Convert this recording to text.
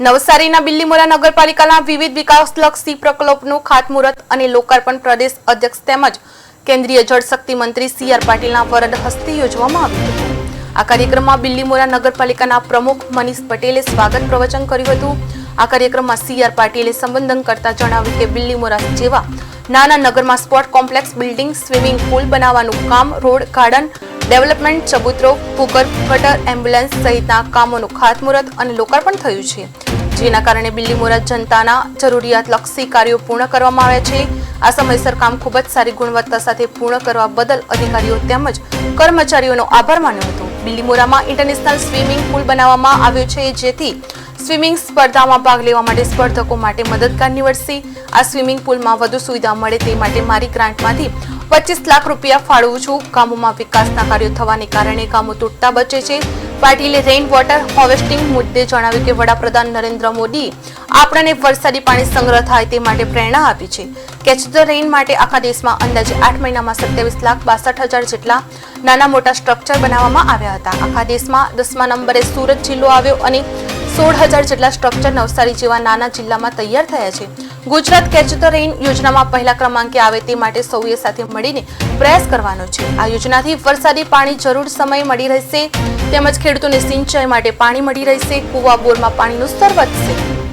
નવસારીના બિલ્લીમોરા નગરપાલિકાના વિવિધ વિકાસલક્ષી પ્રકલ્પોનું ખાતમુહૂર્ત અને લોકાર્પણ પ્રદેશ અધ્યક્ષ તેમજ કેન્દ્રીય જળશક્તિ મંત્રી સી.આર. પાટીલના વરદ હસ્તે યોજવામાં આવ્યું હતું. આ કાર્યક્રમમાં બિલ્લીમોરા નગરપાલિકાના પ્રમુખ મનીષ પટેલે સ્વાગત પ્રવચન કર્યું હતું. આ કાર્યક્રમમાં સી.આર. પાટીલે સંબોધન કરતા જણાવ્યું કે બિલ્લીમોરા જેવા નાના નગરમાં sport complex, building, swimming pool બનાવવાનું કામ, રોડ, ગાર્ડન ડેવલપમેન્ટ, ચબૂતરો, ભૂગર્ભ ગટર, એમ્બ્યુલન્સ સહિતના કામોનું ખાતમુહૂર્ત અને લોકાર્પણ થયું છે, જેના કારણે બિલ્લીમોરા જનતાના જરૂરિયાતલક્ષી કાર્યો પૂર્ણ કરવામાં આવ્યા છે. આ સમયસર કામ ખૂબ જ સારી ગુણવત્તા સાથે પૂર્ણ કરવા બદલ અધિકારીઓ તેમજ કર્મચારીઓનો આભાર માન્યો હતો. બિલ્લીમોરામાં ઇન્ટરનેશનલ સ્વિમિંગ પુલ બનાવવામાં આવ્યો છે, જેથી સ્વિમિંગ સ્પર્ધામાં ભાગ લેવા માટે સ્પર્ધકો માટે મદદગાર નીવડશે. આ સ્વિમિંગ પુલમાં વધુ સુવિધા મળે તે માટે મારી ગ્રાન્ટમાંથી 25 લાખ રૂપિયા ફાળવું છું. ગામોમાં વિકાસના કાર્યો થવાને કારણે ગામો તૂટતા બચે છે. પાટીલે રેઇન વોટર હાર્વેસ્ટિંગ મુદ્દે જણાવ્યું કે વડાપ્રધાન નરેન્દ્ર મોદીએ આપણને વરસાદી પાણી સંગ્રહ થાય તે માટે પ્રેરણા આપી છે. કેચ ધ રેઇન માટે આખા દેશમાં અંદાજે 8 મહિનામાં 27,62,000 જેટલા નાના મોટા સ્ટ્રક્ચર બનાવવામાં આવ્યા હતા. આખા દેશમાં 10મા નંબરે સુરત જિલ્લો આવ્યો અને 16,000 જેટલા સ્ટ્રક્ચર નવસારી જેવા નાના જિલ્લામાં તૈયાર થયા છે. ગુજરાત કેચ ધ રેઇન યોજનામાં પહેલા ક્રમાંકે આવે તે માટે સૌએ સાથે મળીને પ્રયાસ કરવાનો છે. આ યોજનાથી વરસાદી પાણી જરૂર સમયે મળી રહેશે તેમજ ખેડૂતોને સિંચાઈ માટે પાણી મળી રહેશે. કુવા બોરમાં પાણીનું સ્તર વધશે.